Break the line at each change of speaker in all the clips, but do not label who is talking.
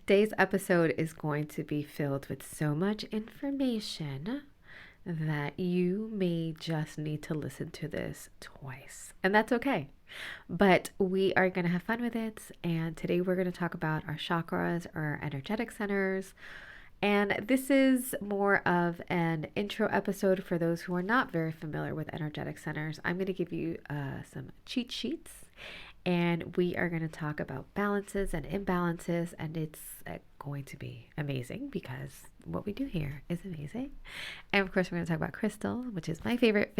Today's episode is going to be filled with so much information that you may just need to listen to this twice, and that's okay. But we are going to have fun with it, and today we're going to talk about our chakras, our energetic centers. And this is more of an intro episode for those who are not very familiar with energetic centers. I'm going to give you some cheat sheets, and we are going to talk about balances and imbalances, and it's going to be amazing because what we do here is amazing. And of course, we're going to talk about crystal, which is my favorite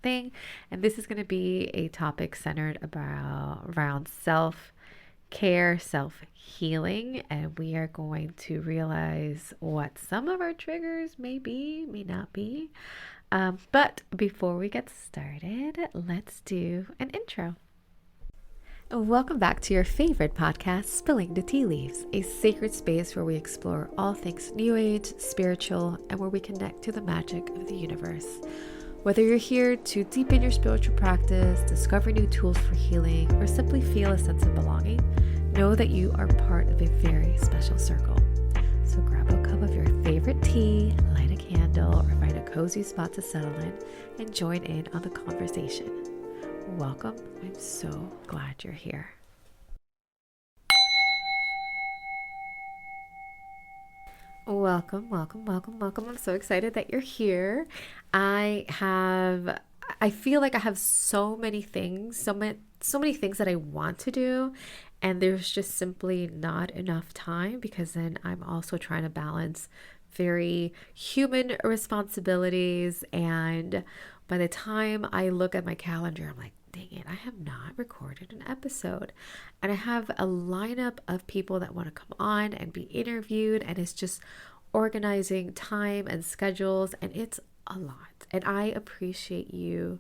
thing. And this is going to be a topic centered around self care, self healing, and we are going to realize what some of our triggers may be, may not be. But before we get started, let's do an intro. Welcome back to your favorite podcast, Spilling the Tea Leaves, a sacred space where we explore all things New Age, spiritual, and where we connect to the magic of the universe. Whether you're here to deepen your spiritual practice, discover new tools for healing, or simply feel a sense of belonging, know that you are part of a very special circle. So grab a cup of your favorite tea, light a candle, or find a cozy spot to settle in and join in on the conversation. Welcome. I'm so glad you're here. Welcome. I'm so excited that you're here. I feel like I have so many things, so many things that I want to do, and there's just simply not enough time because then I'm also trying to balance very human responsibilities, and by the time I look at my calendar, I'm like, dang it, I have not recorded an episode. And I have a lineup of people that want to come on and be interviewed, and it's just organizing time and schedules, and it's a lot. And I appreciate you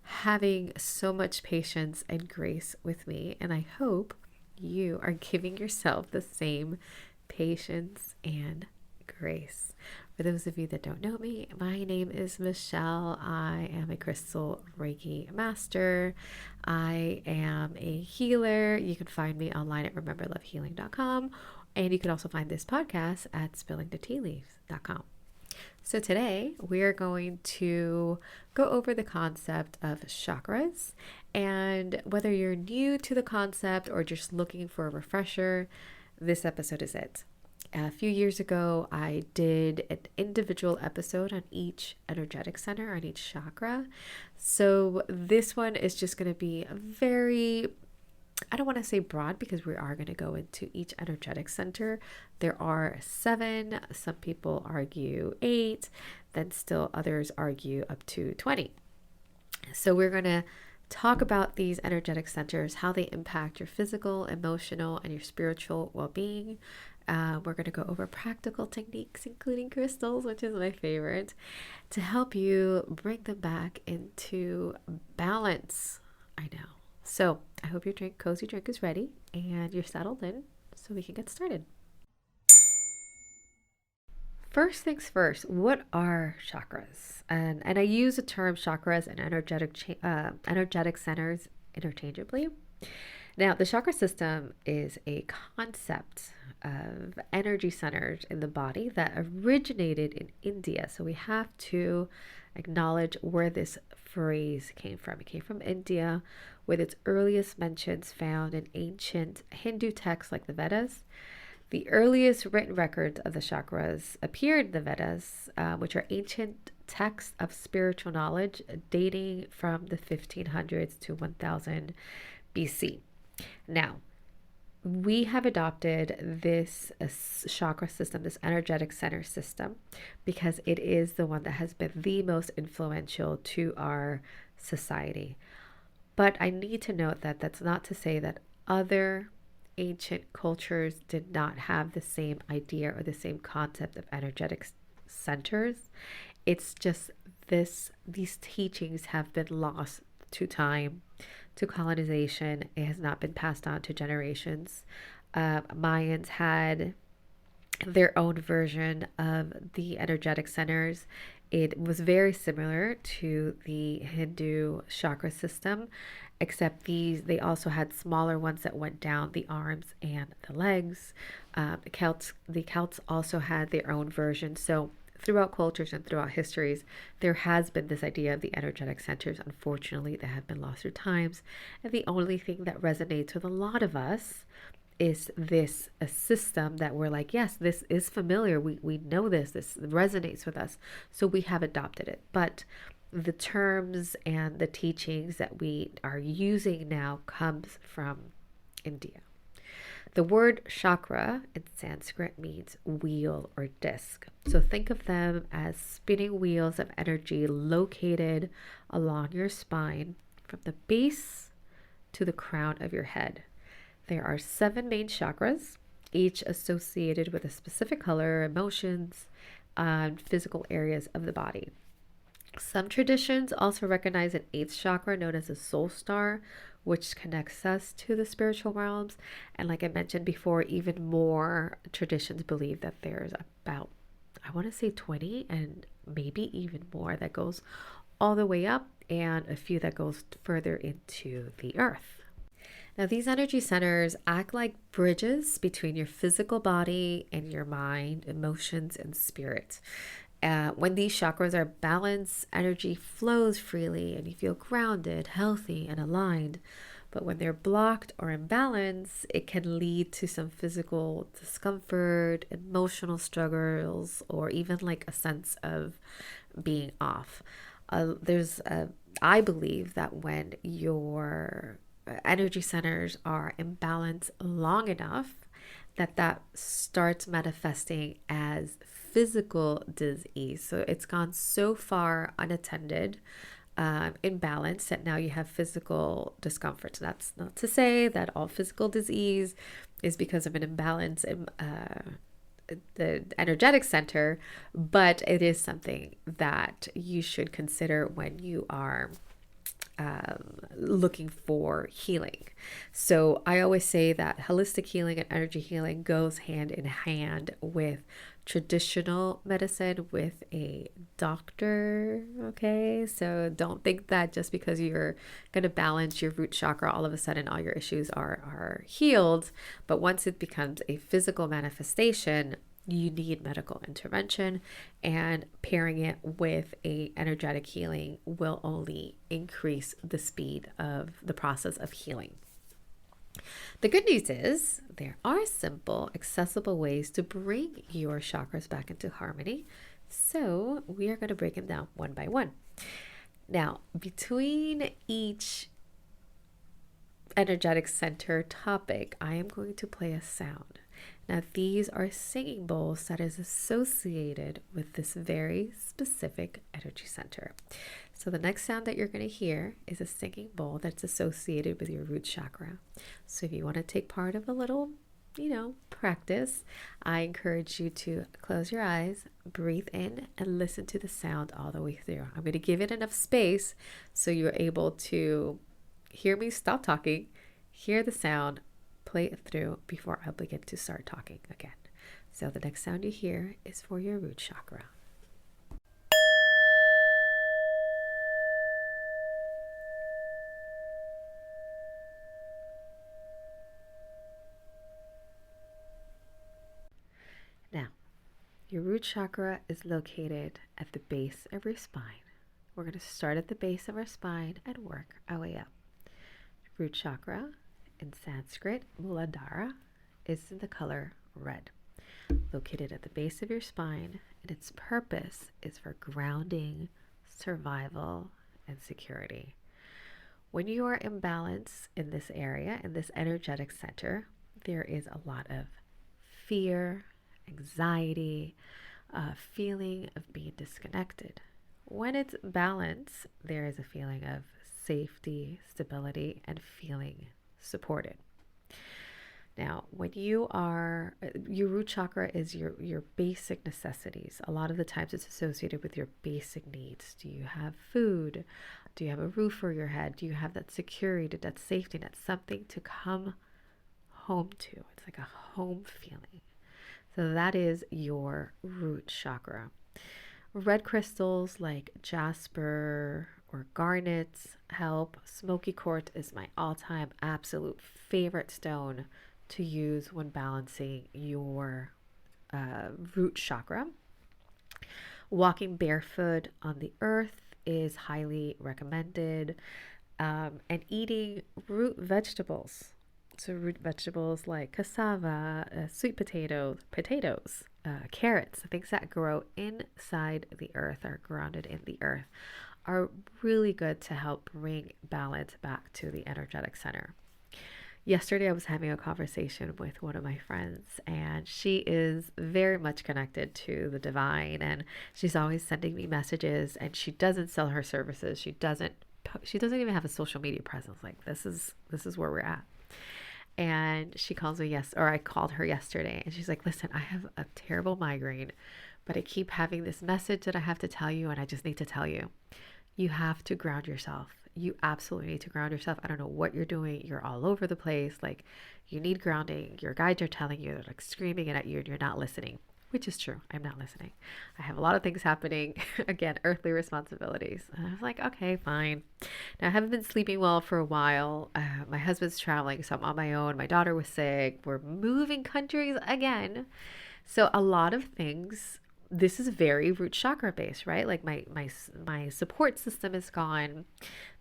having so much patience and grace with me, and I hope you are giving yourself the same patience and grace. For those of you that don't know me, my name is Michelle. I am a crystal Reiki master. I am a healer. You can find me online at rememberlovehealing.com, and you can also find this podcast at spillingthetealeaves.com. So today we are going to go over the concept of chakras, and whether you're new to the concept or just looking for a refresher, this episode is it. A few years ago, I did an individual episode on each energetic center, on each chakra. So this one is just going to be a very, I don't want to say broad because we are going to go into each energetic center. There are 7, some people argue 8, then still others argue up to 20. So we're going to talk about these energetic centers, how they impact your physical, emotional, and your spiritual well-being. We're going to go over practical techniques, including crystals, which is my favorite, to help you bring them back into balance. I know. So I hope your cozy drink is ready and you're settled in so we can get started. First things first, what are chakras? And I use the term chakras and energetic centers interchangeably. Now, the chakra system is a concept of energy centers in the body that originated in India. So we have to acknowledge where this phrase came from. It came from India, with its earliest mentions found in ancient Hindu texts like the Vedas. The earliest written records of the chakras appeared in the Vedas, which are ancient texts of spiritual knowledge dating from the 1500s to 1000 BC. Now, we have adopted this chakra system, this energetic center system, because it is the one that has been the most influential to our society. But I need to note that that's not to say that other ancient cultures did not have the same idea or the same concept of energetic centers. It's just these teachings have been lost to time, to colonization. It has not been passed on to generations. Mayans had their own version of the energetic centers. It was very similar to the Hindu chakra system, except they also had smaller ones that went down the arms and the legs. The Celts also had their own version. So throughout cultures and throughout histories, there has been this idea of the energetic centers. Unfortunately, that have been lost through times. And the only thing that resonates with a lot of us is this a system that we're like, yes, this is familiar. We know this resonates with us. So we have adopted it. But the terms and the teachings that we are using now comes from India. The word chakra in Sanskrit means wheel or disc. So think of them as spinning wheels of energy located along your spine from the base to the crown of your head. There are 7 main chakras, each associated with a specific color, emotions, and physical areas of the body. Some traditions also recognize an 8th chakra known as the soul star, which connects us to the spiritual realms. And like I mentioned before, even more traditions believe that there's about, I want to say 20 and maybe even more that goes all the way up, and a few that goes further into the earth. Now, these energy centers act like bridges between your physical body and your mind, emotions, and spirit. When these chakras are balanced, energy flows freely and you feel grounded, healthy, and aligned. But when they're blocked or imbalanced, it can lead to some physical discomfort, emotional struggles, or even like a sense of being off. I believe that when your energy centers are imbalanced long enough, that starts manifesting as physical disease. So it's gone so far unattended, imbalanced, that now you have physical discomfort. So that's not to say that all physical disease is because of an imbalance in the energetic center, but it is something that you should consider when you are looking for healing. So I always say that holistic healing and energy healing goes hand in hand with traditional medicine with a doctor. Okay, so don't think that just because you're going to balance your root chakra, all of a sudden all your issues are healed. But once it becomes a physical manifestation, you need medical intervention, and pairing it with a energetic healing will only increase the speed of the process of healing. The good news is there are simple, accessible ways to bring your chakras back into harmony. So we are going to break them down one by one. Now, between each energetic center topic, I am going to play a sound. Now, these are singing bowls that is associated with this very specific energy center. So the next sound that you're going to hear is a singing bowl that's associated with your root chakra. So if you want to take part of a little, practice, I encourage you to close your eyes, breathe in, and listen to the sound all the way through. I'm going to give it enough space so you're able to hear me stop talking, hear the sound, play it through before I begin to start talking again. So the next sound you hear is for your root chakra. Now, your root chakra is located at the base of your spine. We're going to start at the base of our spine and work our way up. Root chakra, in Sanskrit, Muladhara, is in the color red. Located at the base of your spine, and its purpose is for grounding, survival, and security. When you are imbalanced in this area, in this energetic center, there is a lot of fear, anxiety, a feeling of being disconnected. When it's balanced, there is a feeling of safety, stability, and feeling supported. Now, when your root chakra is your basic necessities. A lot of the times it's associated with your basic needs. Do you have food? Do you have a roof over your head? Do you have that security, that safety net, something to come home to? It's like a home feeling. So that is your root chakra. Red crystals like jasper, or garnets help. Smoky quartz is my all-time absolute favorite stone to use when balancing your root chakra. Walking barefoot on the earth is highly recommended, and eating root vegetables. So root vegetables like cassava, sweet potatoes, carrots, things that grow inside the earth, are grounded in the earth, are really good to help bring balance back to the energetic center. Yesterday, I was having a conversation with one of my friends, and she is very much connected to the divine, and she's always sending me messages. And she doesn't sell her services. She doesn't even have a social media presence. Like this is where we're at. And she calls me or I called her yesterday, and she's like, "Listen, I have a terrible migraine, but I keep having this message that I have to tell you, and I just need to tell you. You have to ground yourself. You absolutely need to ground yourself. I don't know what you're doing. You're all over the place. Like, you need grounding. Your guides are telling you, they're like screaming it at you, and you're not listening," which is true. I'm not listening. I have a lot of things happening. Again, earthly responsibilities. And I was like, okay, fine. Now, I haven't been sleeping well for a while. My husband's traveling, so I'm on my own. My daughter was sick. We're moving countries again. So a lot of things, this is very root chakra based, right? Like my support system is gone.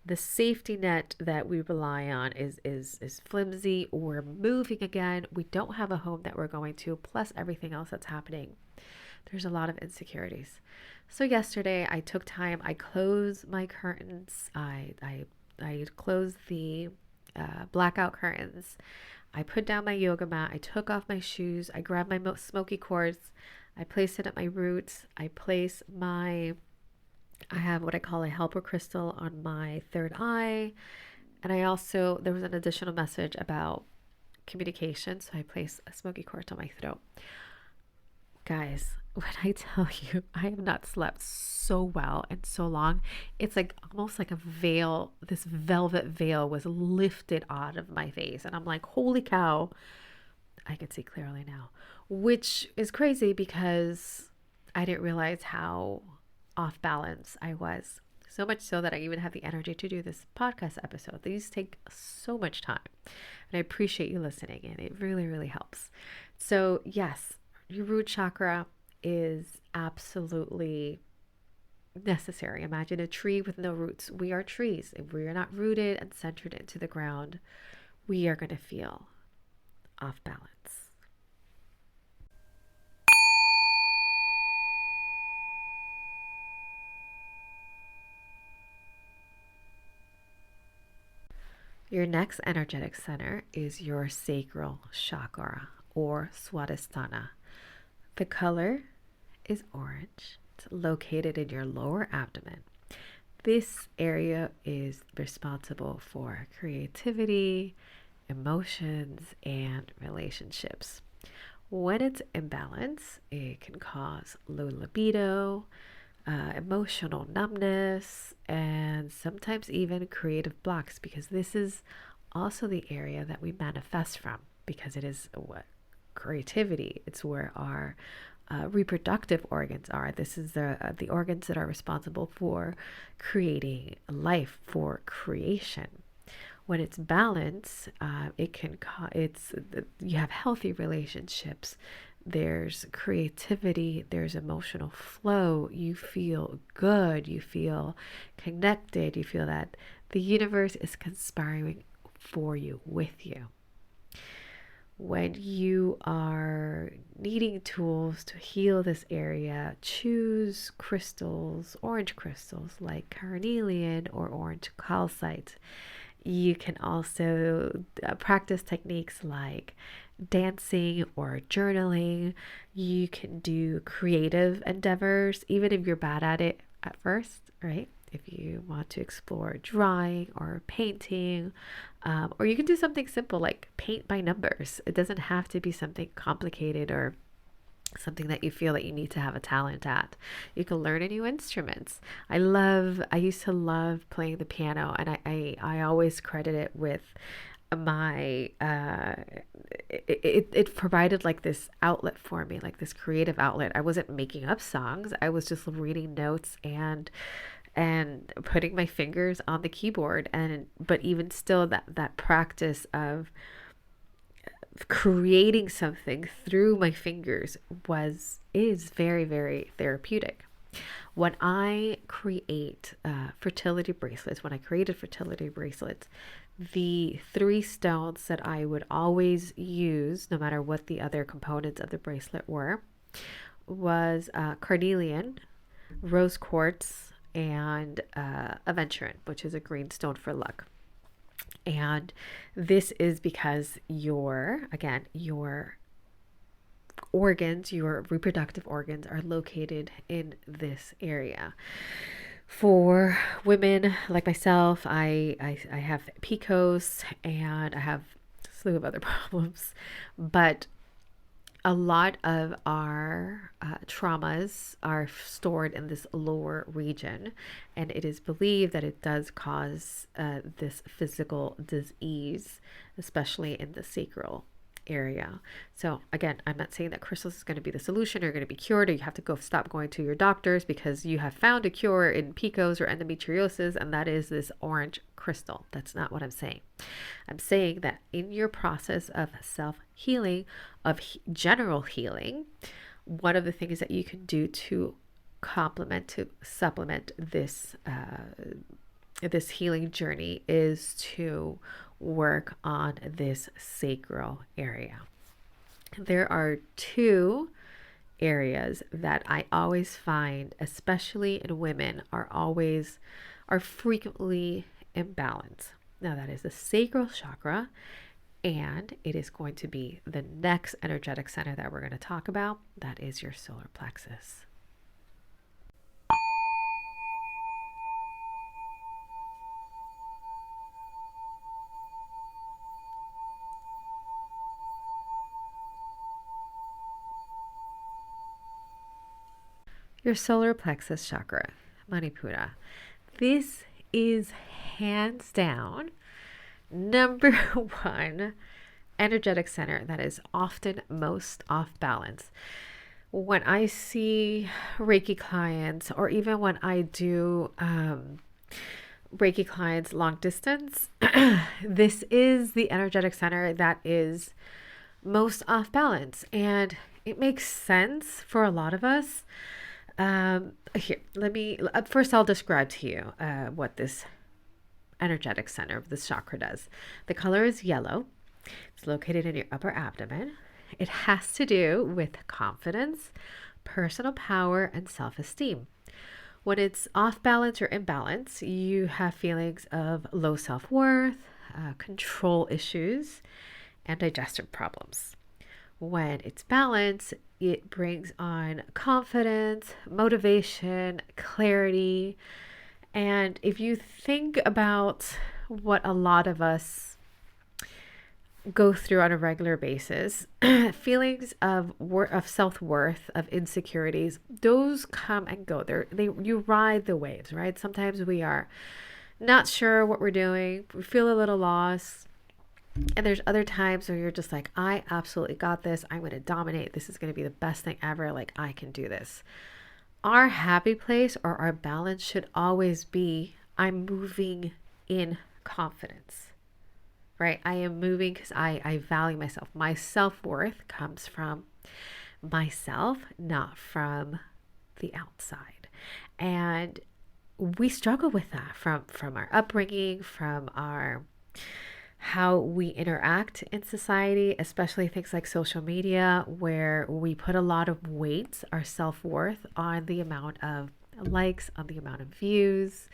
The safety net that we rely on is flimsy. We're moving again. We don't have a home that we're going to, plus everything else that's happening. There's a lot of insecurities. So yesterday I took time. I closed my curtains. I closed the blackout curtains. I put down my yoga mat. I took off my shoes. I grabbed my smoky quartz. I placed it at my roots. I have what I call a helper crystal on my third eye. And there was an additional message about communication. So I placed a smoky quartz on my throat. Guys, when I tell you, I have not slept so well in so long, it's like almost like a veil, this velvet veil was lifted out of my face. And I'm like, holy cow, I can see clearly now, which is crazy because I didn't realize how off balance I was. So much so that I even have the energy to do this podcast episode. These take so much time, and I appreciate you listening, and it really, really helps. So yes, your root chakra is absolutely necessary. Imagine a tree with no roots. We are trees. If we are not rooted and centered into the ground, we are going to feel off balance. Your next energetic center is your sacral chakra, or Swadhisthana. The color is orange. It's located in your lower abdomen. This area is responsible for creativity, emotions, and relationships. When it's imbalanced, it can cause low libido, emotional numbness, and sometimes even creative blocks, because this is also the area that we manifest from, because it is what creativity. It's where our reproductive organs are. This is the organs that are responsible for creating life, for creation. When it's balanced, you have healthy relationships. There's creativity, there's emotional flow. You feel good, you feel connected, you feel that the universe is conspiring for you, with you. When you are needing tools to heal this area, choose crystals, orange crystals like carnelian or orange calcite. You can also practice techniques like dancing or journaling. You can do creative endeavors, even if you're bad at it at first, right? If you want to explore drawing or painting, or you can do something simple like paint by numbers. It doesn't have to be something complicated or something that you feel that you need to have a talent at. You can learn a new instruments. I used to love playing the piano, and I always credit it with my it provided like this outlet for me, like this creative outlet. I wasn't making up songs. I was just reading notes and and putting my fingers on the keyboard. But even still, that practice of creating something through my fingers is very, very therapeutic. When I create fertility bracelets, when I created fertility bracelets, the three stones that I would always use, no matter what the other components of the bracelet were, was carnelian, rose quartz, and aventurine, which is a green stone for luck. And this is because your organs, your reproductive organs, are located in this area. For women like myself, I have PCOS and I have a slew of other problems, but a lot of our traumas are stored in this lower region, and it is believed that it does cause this physical disease, especially in the sacral area. So again, I'm not saying that crystals is going to be the solution or going to be cured, or you have to stop going to your doctors because you have found a cure in PCOS or endometriosis, and that is this orange crystal. That's not what I'm saying. I'm saying that in your process of self-healing, of general healing, one of the things that you can do to supplement this this healing journey is to work on this sacral area. There are two areas that I always find, especially in women, are frequently imbalanced. Now that is the sacral chakra, and it is going to be the next energetic center that we're going to talk about. That is your solar plexus. Your solar plexus chakra, Manipura. This is hands down number one energetic center that is often most off balance. When I see Reiki clients, or even when I do Reiki clients long distance, this is the energetic center that is most off balance. And it makes sense for a lot of us. Here, first I'll describe to you what this energetic center of this chakra does. The color is yellow. It's located in your upper abdomen. It has to do with confidence, personal power, and self-esteem. When it's off balance or imbalance, you have feelings of low self-worth, control issues, and digestive problems. When it's balanced, it brings on confidence, motivation, clarity. And if you think about what a lot of us go through on a regular basis, feelings of self-worth, of insecurities, those come and go. You ride the waves, right? Sometimes we are not sure what we're doing. We feel a little lost. And there's other times where you're just like, I absolutely got this. I'm going to dominate. This is going to be the best thing ever. Like, I can do this. Our happy place or our balance should always be, I'm moving in confidence, right? I am moving because I value myself. My self-worth comes from myself, not from the outside. And we struggle with that from our upbringing, from our how we interact in society, especially things like social media, where we put a lot of weight, our self-worth, on the amount of likes, on the amount of views.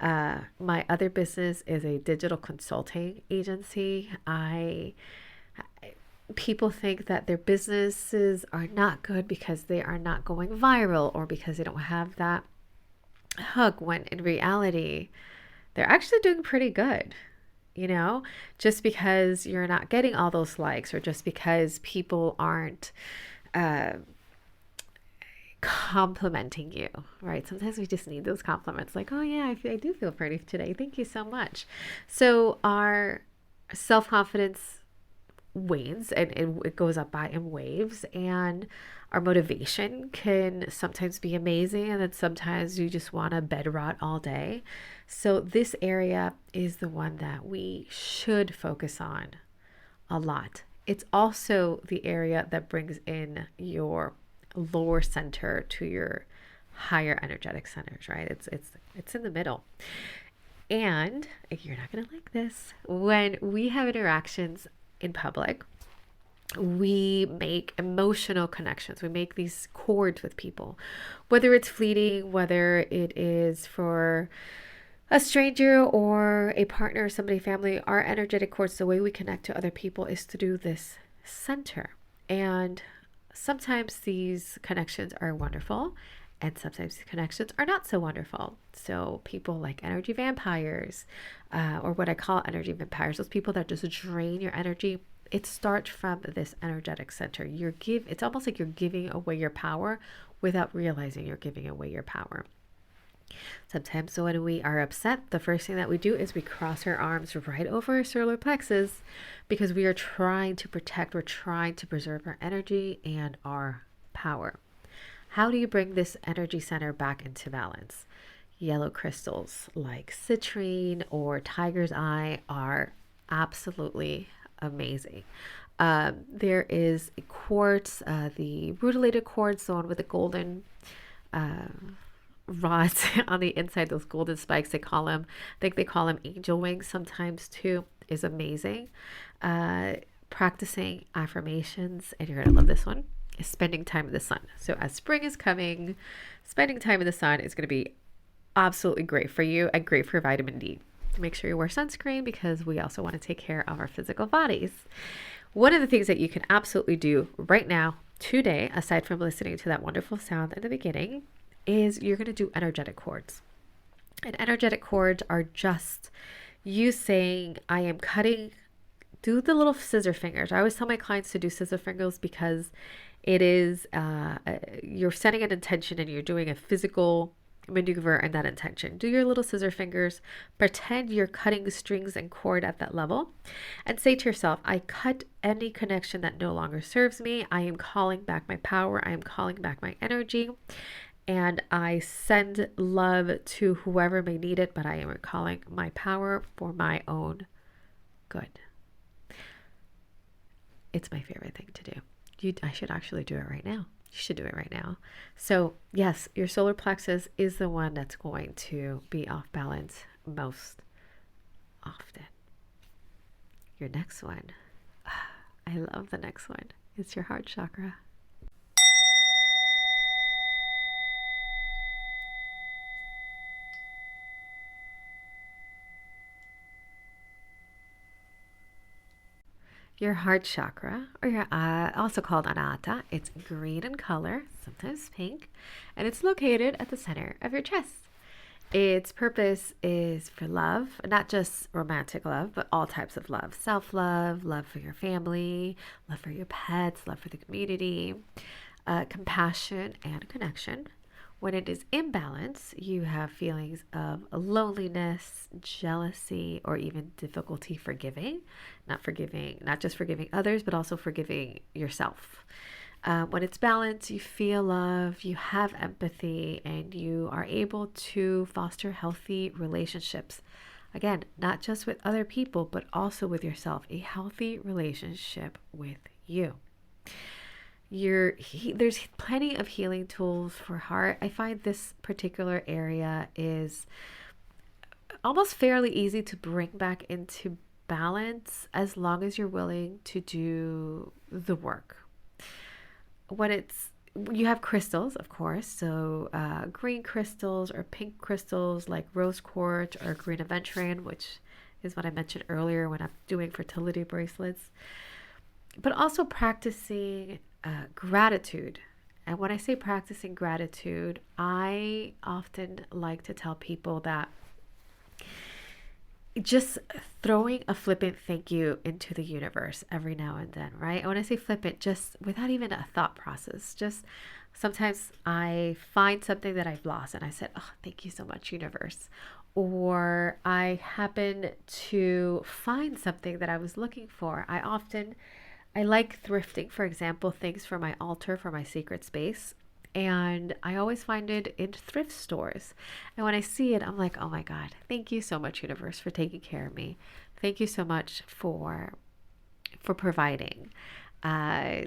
My other business is a digital consulting agency. People think that their businesses are not good because they are not going viral or because they don't have that hook, when in reality, they're actually doing pretty good. Just because you're not getting all those likes, or just because people aren't complimenting you, right? Sometimes we just need those compliments, like, oh yeah, I do feel pretty today. Thank you so much. So our self-confidence wanes and it goes up by in waves, and our motivation can sometimes be amazing, and then sometimes you just want to bed rot all day. So this area is the one that we should focus on a lot. It's also the area that brings in your lower center to your higher energetic centers, right? It's in the middle. And you're not going to like this, when we have interactions in public, we make emotional connections. We make these cords with people, whether it's fleeting, whether it is for a stranger or a partner, somebody, family. Our energetic cords, the way we connect to other people is to do this center. And sometimes these connections are wonderful, and sometimes the connections are not so wonderful. So people like energy vampires, or what I call energy vampires, those people that just drain your energy. It starts from this energetic center. It's almost like you're giving away your power without realizing you're giving away your power. Sometimes when we are upset, the first thing that we do is we cross our arms right over our solar plexus, because we are trying to protect, we're trying to preserve our energy and our power. How do you bring this energy center back into balance? Yellow crystals like citrine or tiger's eye are absolutely amazing. There is a quartz, the rutilated quartz, the one with the golden rods on the inside, those golden spikes, I think they call them angel wings sometimes too, is amazing. Practicing affirmations, and you're going to love this one, is spending time in the sun. So as spring is coming, spending time in the sun is going to be absolutely great for you and great for vitamin D. Make sure you wear sunscreen, because we also want to take care of our physical bodies. One of the things that you can absolutely do right now, today, aside from listening to that wonderful sound in the beginning, is you're going to do energetic cords. And energetic cords are just you saying, I am cutting, do the little scissor fingers. I always tell my clients to do scissor fingers, because it is, you're setting an intention and you're doing a physical maneuver in that intention. Do your little scissor fingers, pretend you're cutting strings and cord at that level, and say to yourself, I cut any connection that no longer serves me. I am calling back my power. I am calling back my energy, and I send love to whoever may need it, but I am calling my power for my own good. It's my favorite thing to do. I should actually do it right now. You should do it right now. So yes, your solar plexus is the one that's going to be off balance most often. Your next one, I love the next one. It's your heart chakra. Your heart chakra, or your also called anahata, it's green in color, sometimes pink, and it's located at the center of your chest. Its purpose is for love, not just romantic love, but all types of love. Self-love, love for your family, love for your pets, love for the community, compassion, and connection. When it is imbalance, you have feelings of loneliness, jealousy, or even difficulty forgiving. Not just forgiving others, but also forgiving yourself. When it's balanced, you feel love, you have empathy, and you are able to foster healthy relationships. Again, not just with other people, but also with yourself. A healthy relationship with you. There's plenty of healing tools for heart. I find this particular area is almost fairly easy to bring back into balance, as long as you're willing to do the work. You have crystals, of course, so green crystals or pink crystals like rose quartz or green aventurine, which is what I mentioned earlier when I'm doing fertility bracelets. But also practicing gratitude. And when I say practicing gratitude, I often like to tell people that just throwing a flippant thank you into the universe every now and then, right? And when I say flippant, just without even a thought process, just sometimes I find something that I've lost and I said, oh, thank you so much, universe. Or I happen to find something that I was looking for. I often I like thrifting, for example, things for my altar, for my sacred space. And I always find it in thrift stores. And when I see it, I'm like, oh my God, thank you so much, universe, for taking care of me. Thank you so much for providing. Uh,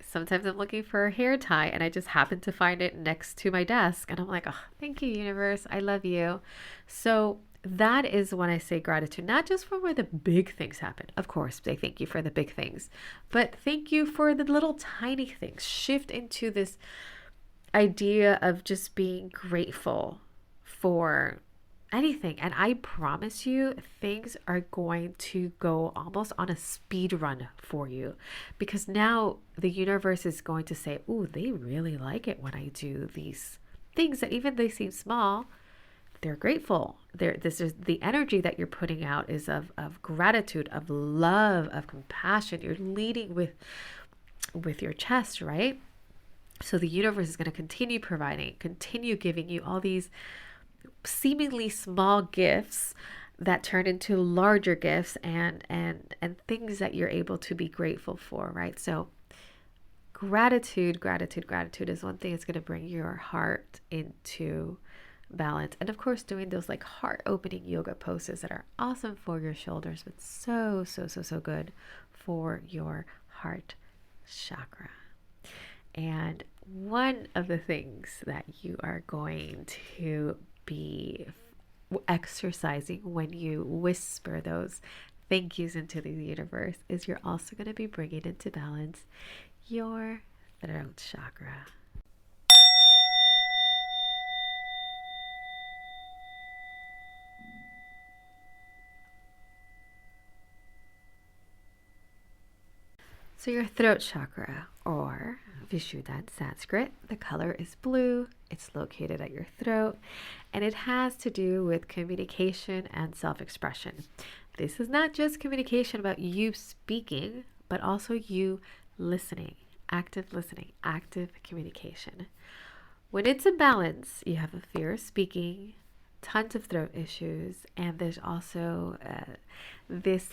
Sometimes I'm looking for a hair tie and I just happen to find it next to my desk. And I'm like, oh, thank you, universe. I love you. So that is when I say gratitude, not just for where the big things happen. Of course, I thank you for the big things, but thank you for the little tiny things. Shift into this idea of just being grateful for anything. And I promise you, things are going to go almost on a speed run for you because now the universe is going to say, "Ooh, they really like it when I do these things that even they seem small. They're grateful. This is the energy that you're putting out is of gratitude, of love, of compassion. You're leading with your chest, right? So the universe is going to continue providing, continue giving you all these seemingly small gifts that turn into larger gifts and things that you're able to be grateful for, right? So gratitude is one thing that's going to bring your heart into balance. And of course, doing those like heart opening yoga poses that are awesome for your shoulders, but so good for your heart chakra. And one of the things that you are going to be exercising when you whisper those thank yous into the universe is you're also going to be bringing into balance your throat chakra. So your throat chakra, or Vishuddha in Sanskrit, the color is blue, it's located at your throat, and it has to do with communication and self-expression. This is not just communication about you speaking, but also you listening, active communication. When it's in balance, you have a fear of speaking, tons of throat issues, and there's also this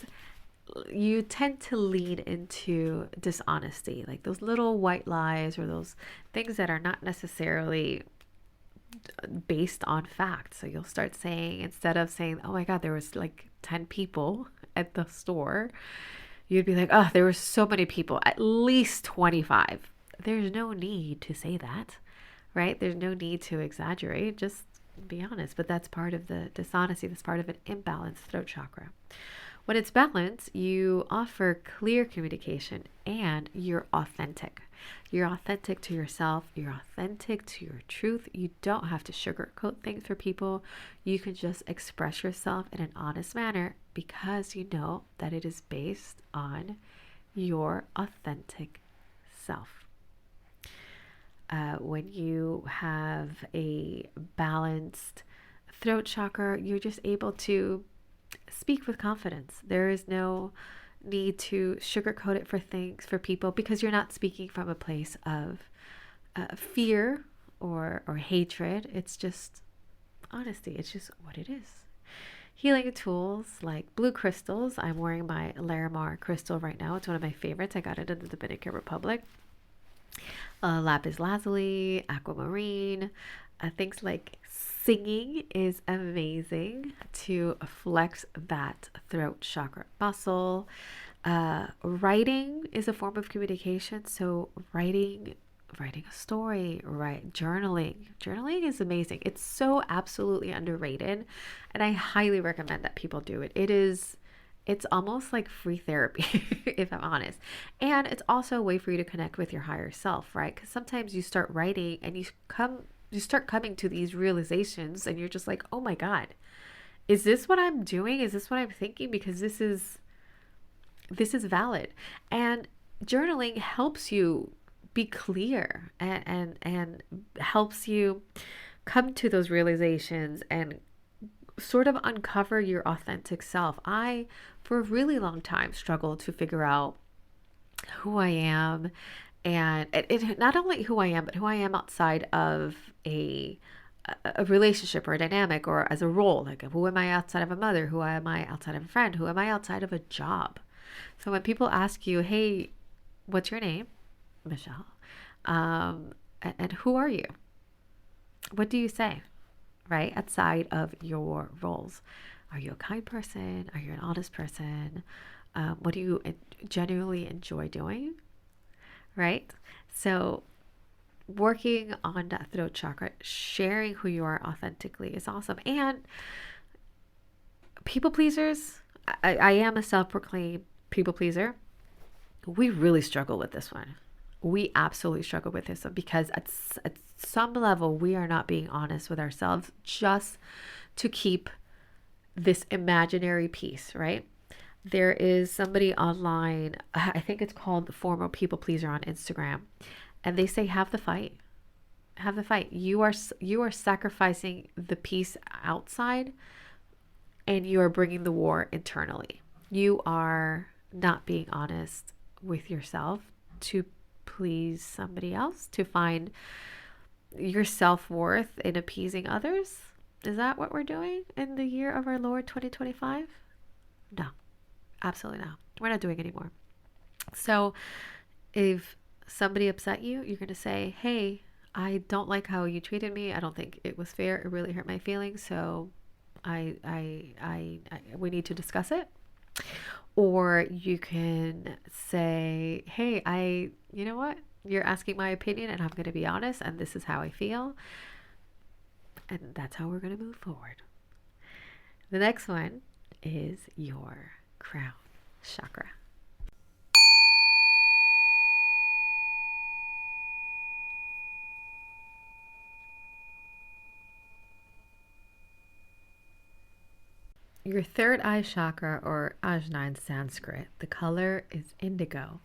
you tend to lean into dishonesty, like those little white lies or those things that are not necessarily based on fact. So you'll start saying, instead of saying, oh my God, there was like 10 people at the store, you'd be like, oh, there were so many people, at least 25. There's no need to say that, right? There's no need to exaggerate. Just be honest. But that's part of the dishonesty. That's part of an imbalanced throat chakra. When it's balanced, you offer clear communication and you're authentic. You're authentic to yourself. You're authentic to your truth. You don't have to sugarcoat things for people. You can just express yourself in an honest manner because you know that it is based on your authentic self. When you have a balanced throat chakra, you're just able to speak with confidence. There is no need to sugarcoat it for people because you're not speaking from a place of fear or hatred. It's just honesty. It's just what it is. Healing tools like blue crystals. I'm wearing my Larimar crystal right now. It's one of my favorites. I got it in the Dominican Republic. Lapis lazuli, aquamarine, things like singing is amazing to flex that throat chakra muscle. Writing is a form of communication. So writing a story, right? Journaling is amazing. It's so absolutely underrated, and I highly recommend that people do it. It's almost like free therapy, if I'm honest. And it's also a way for you to connect with your higher self, right? Because sometimes you start writing and you start coming to these realizations and you're just like, oh my God, is this what I'm doing? Is this what I'm thinking? Because this is valid. And journaling helps you be clear and helps you come to those realizations and sort of uncover your authentic self. I, for a really long time, struggled to figure out who I am, and it not only who I am, but who I am outside of a relationship or a dynamic or as a role. Like, who am I outside of a mother? Who am I outside of a friend? Who am I outside of a job? So when people ask you, hey, what's your name? Michelle. And who are you? What do you say, right? Outside of your roles. Are you a kind person? Are you an honest person? What do you genuinely enjoy doing, right? So working on that throat chakra, sharing who you are authentically is awesome. And people pleasers, I am a self-proclaimed people pleaser. We really struggle with this one. We absolutely struggle with this one because at some level, we are not being honest with ourselves just to keep this imaginary peace, right? There is somebody online, I think it's called the former people pleaser on Instagram, and they say, have the fight. Have the fight. You are sacrificing the peace outside, and you are bringing the war internally. You are not being honest with yourself to please somebody else, to find your self-worth in appeasing others. Is that what we're doing in the year of our Lord 2025? No, absolutely not. We're not doing it anymore. So if somebody upset you, you're going to say, hey, I don't like how you treated me. I don't think it was fair. It really hurt my feelings. So we need to discuss it. Or you can say, hey, you know what? You're asking my opinion and I'm going to be honest, and this is how I feel. And that's how we're going to move forward. The next one is your crown chakra. Your third eye chakra, or ajna in Sanskrit, the color is indigo.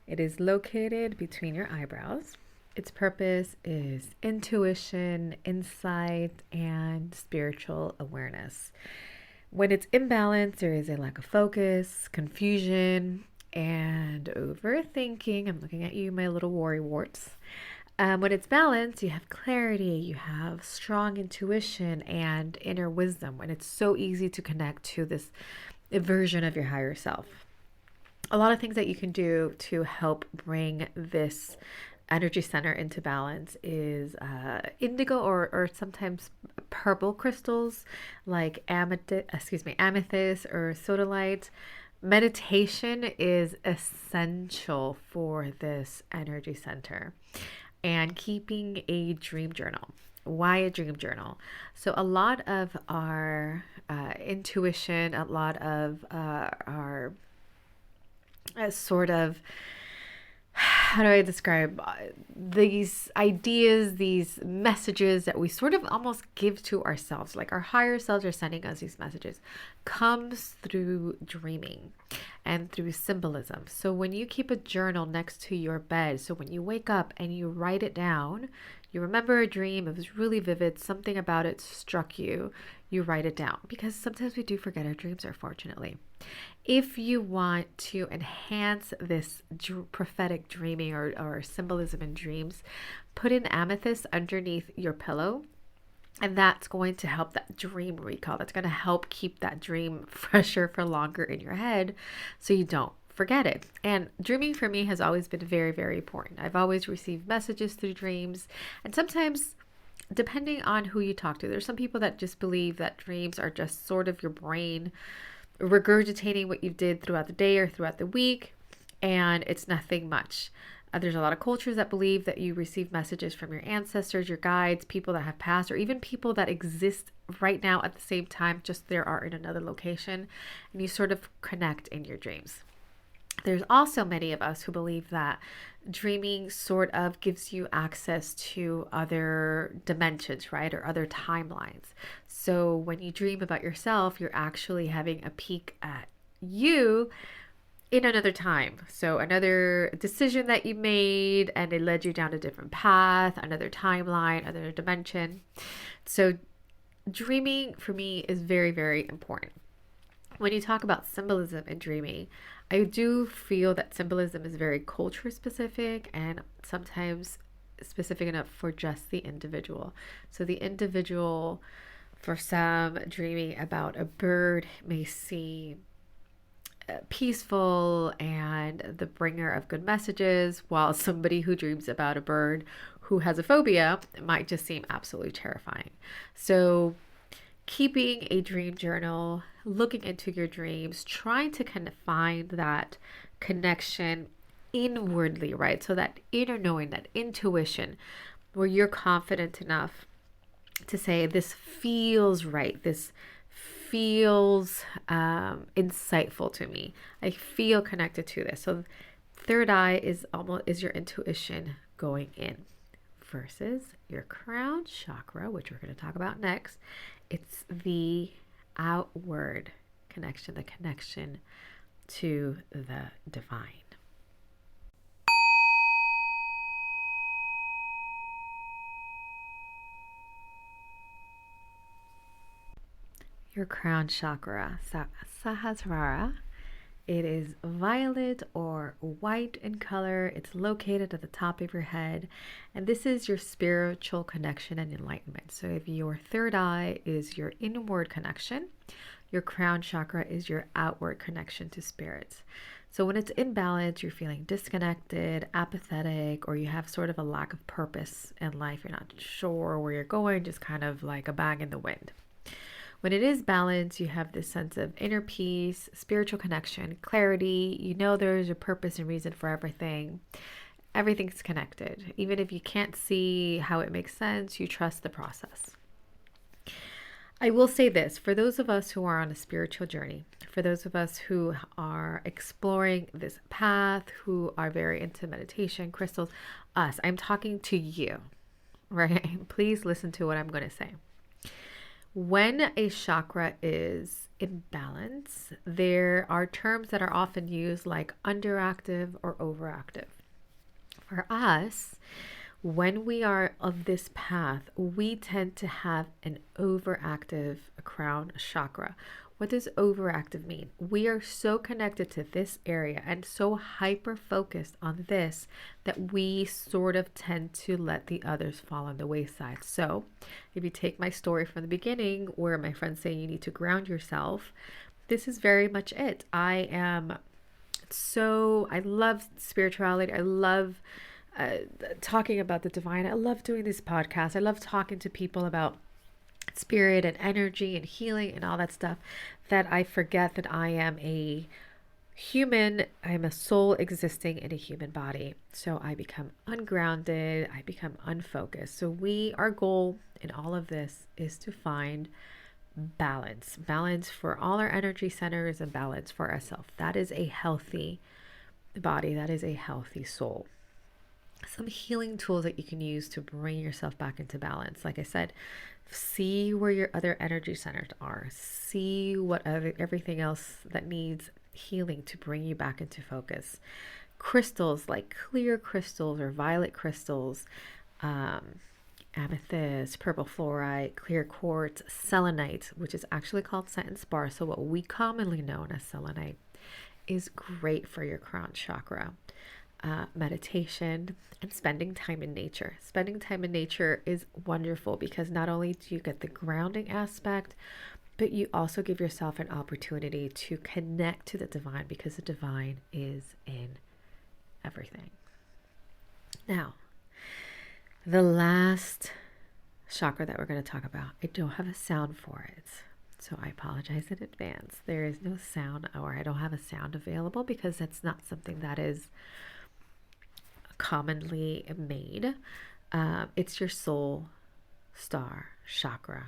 It is located between your eyebrows. Its purpose is intuition, insight, and spiritual awareness. When it's imbalanced, there is a lack of focus, confusion, and overthinking. I'm looking at you, my little worry warts. When it's balanced, you have clarity, you have strong intuition and inner wisdom. When it's so easy to connect to this version of your higher self. A lot of things that you can do to help bring this energy center into balance is indigo or sometimes purple crystals like amethyst or sodalite. Meditation is essential for this energy center, and keeping a dream journal. Why a dream journal? So a lot of our intuition, a lot of our sort of, how do I describe these ideas, these messages that we sort of almost give to ourselves, like our higher selves are sending us these messages, comes through dreaming and through symbolism. So when you keep a journal next to your bed, so when you wake up and you write it down, you remember a dream, it was really vivid, something about it struck you, you write it down, because sometimes we do forget our dreams, unfortunately. If you want to enhance this prophetic dreaming or symbolism in dreams, put an amethyst underneath your pillow, and that's going to help that dream recall. That's going to help keep that dream fresher for longer in your head so you don't forget it. And dreaming for me has always been very, very important. I've always received messages through dreams, and sometimes depending on who you talk to, there's some people that just believe that dreams are just sort of your brain regurgitating what you did throughout the day or throughout the week, and it's nothing much. There's a lot of cultures that believe that you receive messages from your ancestors, your guides, people that have passed, or even people that exist right now at the same time, just they are in another location, and you sort of connect in your dreams. There's also many of us who believe that dreaming sort of gives you access to other dimensions, right? Or other timelines. So when you dream about yourself, you're actually having a peek at you in another time. So another decision that you made and it led you down a different path, another timeline, another dimension. So dreaming for me is very, very important. When you talk about symbolism in dreaming, I do feel that symbolism is very culture specific and sometimes specific enough for just the individual. So the individual, for some, dreaming about a bird may seem peaceful and the bringer of good messages, while somebody who dreams about a bird who has a phobia might just seem absolutely terrifying. So, keeping a dream journal, looking into your dreams, trying to kind of find that connection inwardly, right? So, that inner knowing, that intuition, where you're confident enough to say, this feels right. This feels insightful to me. I feel connected to this. So third eye is your intuition going in versus your crown chakra, which we're going to talk about next. It's the outward connection, the connection to the divine. Your crown chakra, Sahasrara. It is violet or white in color. It's located at the top of your head. And this is your spiritual connection and enlightenment. So if your third eye is your inward connection, your crown chakra is your outward connection to spirit. So when it's in balance, you're feeling disconnected, apathetic, or you have sort of a lack of purpose in life. You're not sure where you're going, just kind of like a bag in the wind. When it is balanced, you have this sense of inner peace, spiritual connection, clarity. You know there's a purpose and reason for everything. Everything's connected. Even if you can't see how it makes sense, you trust the process. I will say this, for those of us who are on a spiritual journey, for those of us who are exploring this path, who are very into meditation, crystals, I'm talking to you, right? Please listen to what I'm going to say. When a chakra is in balance, there are terms that are often used like underactive or overactive. For us, when we are of this path, we tend to have an overactive crown chakra. What does overactive mean? We are so connected to this area and so hyper focused on this that we sort of tend to let the others fall on the wayside. So if you take my story from the beginning where my friends say you need to ground yourself, this is very much it. I love spirituality. I love talking about the divine. I love doing this podcast. I love talking to people about spirit and energy and healing and all that stuff, that I forget that I am a human. I'm a soul existing in a human body. So I become ungrounded. I become unfocused. So our goal in all of this is to find balance for all our energy centers and balance for ourselves. That is a healthy body. That is a healthy soul. Some healing tools that you can use to bring yourself back into balance. Like I said, see where your other energy centers are. See what everything else that needs healing to bring you back into focus. Crystals like clear crystals or violet crystals, amethyst, purple fluorite, clear quartz, selenite, which is actually called satin spar. So what we commonly know as selenite is great for your crown chakra. Meditation and spending time in nature. Spending time in nature is wonderful because not only do you get the grounding aspect, but you also give yourself an opportunity to connect to the divine, because the divine is in everything. Now, the last chakra that we're going to talk about, I don't have a sound for it. So I apologize in advance. There is no sound, or I don't have a sound available because that's not something that is commonly made. It's your soul star chakra,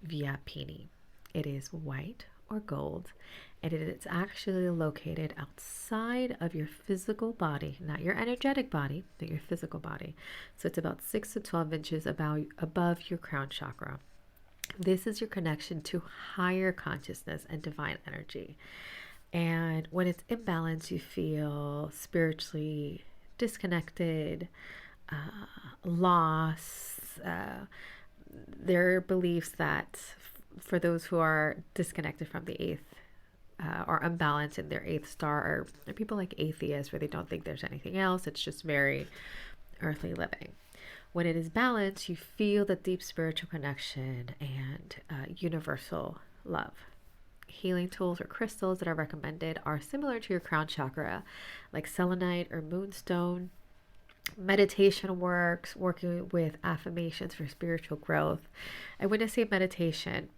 Vyapini. It is white or gold, and it is actually located outside of your physical body, not your energetic body, but your physical body. So it's about 6 to 12 inches above your crown chakra. This is your connection to higher consciousness and divine energy. And when it's imbalanced, you feel spiritually disconnected, lost. There are beliefs that for those who are disconnected from the eighth or unbalanced in their eighth star are people like atheists, where they don't think there's anything else. It's just very earthly living. When it is balanced, you feel the deep spiritual connection and universal love. healing tools or crystals that are recommended are similar to your crown chakra, like selenite or moonstone. Meditation works, working with affirmations for spiritual growth. And when I say meditation,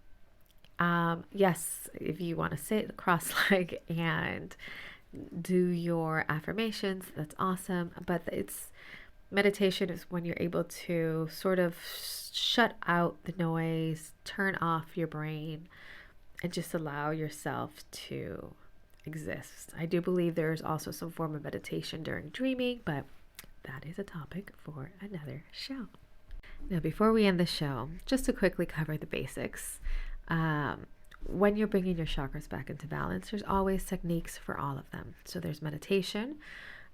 yes, if you want to sit cross-legged and do your affirmations, that's awesome. But it's meditation is when you're able to sort of shut out the noise, turn off your brain, and just allow yourself to exist. I do believe there's also some form of meditation during dreaming, but that is a topic for another show. Now, before we end the show, just to quickly cover the basics. When you're bringing your chakras back into balance, there's always techniques for all of them. So there's meditation,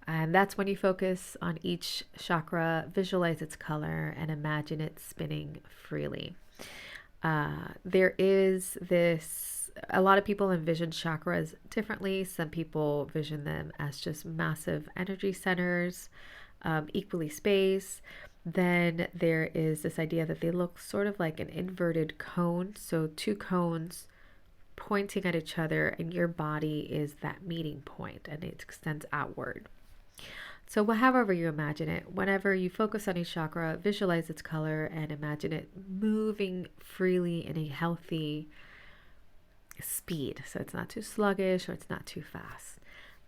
and that's when you focus on each chakra, visualize its color, and imagine it spinning freely. There is this, a lot of people envision chakras differently. Some people vision them as just massive energy centers, equally spaced. Then there is this idea that they look sort of like an inverted cone. So two cones pointing at each other, and your body is that meeting point, and it extends outward. So however you imagine it, whenever you focus on each chakra, visualize its color and imagine it moving freely in a healthy speed. So it's not too sluggish or it's not too fast.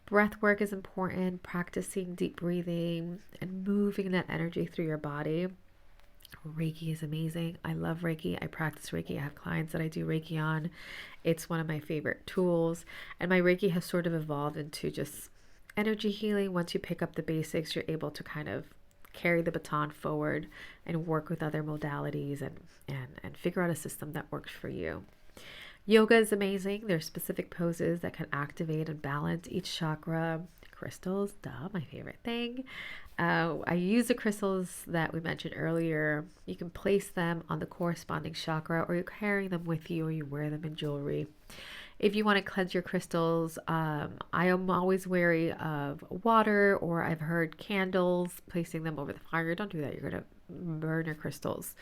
Breath work is important, practicing deep breathing and moving that energy through your body. Reiki is amazing. I love Reiki. I practice Reiki. I have clients that I do Reiki on. It's one of my favorite tools. And my Reiki has sort of evolved into just energy healing. Once you pick up the basics, you're able to kind of carry the baton forward and work with other modalities and figure out a system that works for you. Yoga is amazing. There's specific poses that can activate and balance each chakra. Crystals, duh, my favorite thing. I use the crystals that we mentioned earlier. You can place them on the corresponding chakra, or you're carrying them with you, or you wear them in jewelry. If you want to cleanse your crystals, I am always wary of water, or I've heard candles, placing them over the fire. Don't do that. You're going to burn your crystals.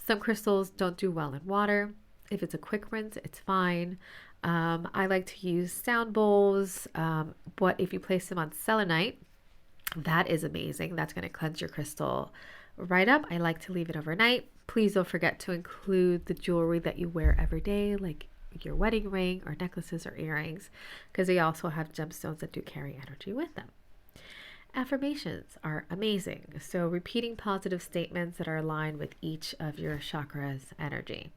Some crystals don't do well in water. If it's a quick rinse, it's fine. I like to use sound bowls, but if you place them on selenite, that is amazing. That's going to cleanse your crystal right up. I like to leave it overnight. Please don't forget to include the jewelry that you wear every day, like your wedding ring or necklaces or earrings, because they also have gemstones that do carry energy with them. Affirmations are amazing. So repeating positive statements that are aligned with each of your chakras' energy.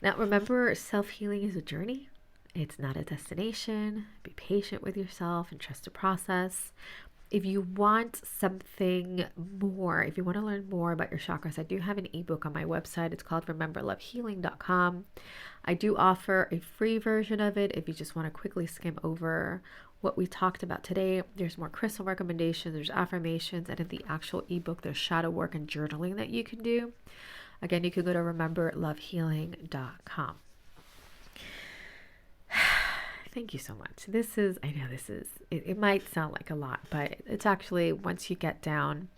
Now, remember, self-healing is a journey. It's not a destination. Be patient with yourself and trust the process. If you want something more, if you want to learn more about your chakras, I do have an ebook on my website. It's called rememberlovehealing.com. I do offer a free version of it if you just want to quickly skim over what we talked about today. There's more crystal recommendations, there's affirmations, and in the actual ebook, there's shadow work and journaling that you can do. Again, you can go to rememberlovehealing.com. Thank you so much. It might sound like a lot, but it's actually, once you get down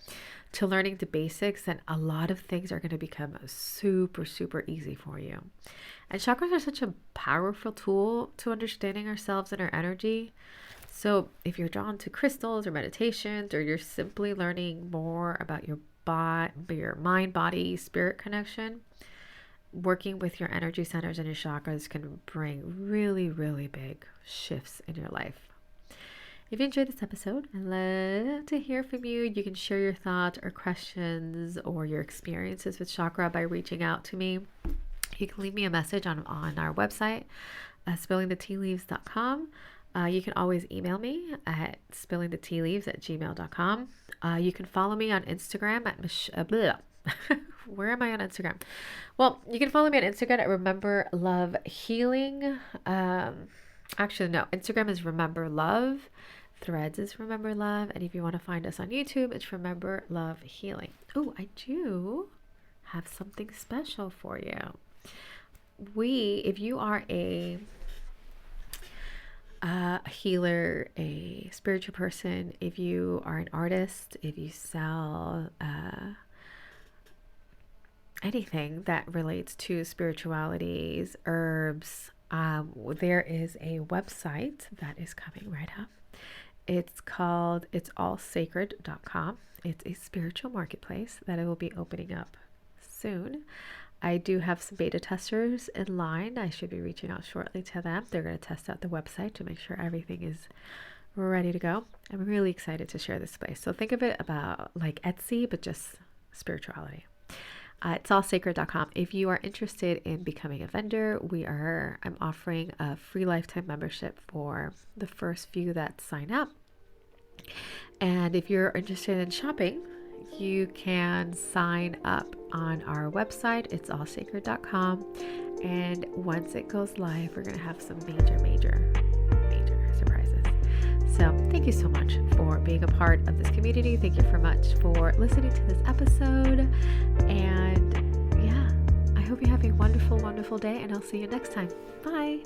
to learning the basics, then a lot of things are going to become super, super easy for you. And chakras are such a powerful tool to understanding ourselves and our energy. So if you're drawn to crystals or meditations, or you're simply learning more about your mind, body, spirit connection, working with your energy centers and your chakras can bring really, really big shifts in your life. If you enjoyed this episode, I'd love to hear from you. You can share your thoughts or questions or your experiences with chakra by reaching out to me. You can leave me a message on our website, spillingthetealeaves.com. You can always email me at spillingthetealeaves@gmail.com. You can follow me on Instagram at where am I on Instagram? Well, you can follow me on Instagram at Remember Love Healing. Actually, no, Instagram is Remember Love. Threads is Remember Love. And if you want to find us on YouTube, it's Remember Love Healing. Oh, I do have something special for you. If you are a healer, a spiritual person, if you are an artist, if you sell anything that relates to spiritualities, herbs, There is a website that is coming right up. It's called itsallsacred.com. It's a spiritual marketplace that I will be opening up soon. I do have some beta testers in line. I should be reaching out shortly to them. They're going to test out the website to make sure everything is ready to go. I'm really excited to share this space. So think of it about like Etsy, but just spirituality. It's allsacred.com. If you are interested in becoming a vendor, I'm offering a free lifetime membership for the first few that sign up. And if you're interested in shopping, you can sign up on our website. It's allsacred.com. And once it goes live, we're going to have some major surprises. So thank you so much for being a part of this community. Thank you so much for listening to this episode. And yeah, I hope you have a wonderful day, and I'll see you next time. Bye.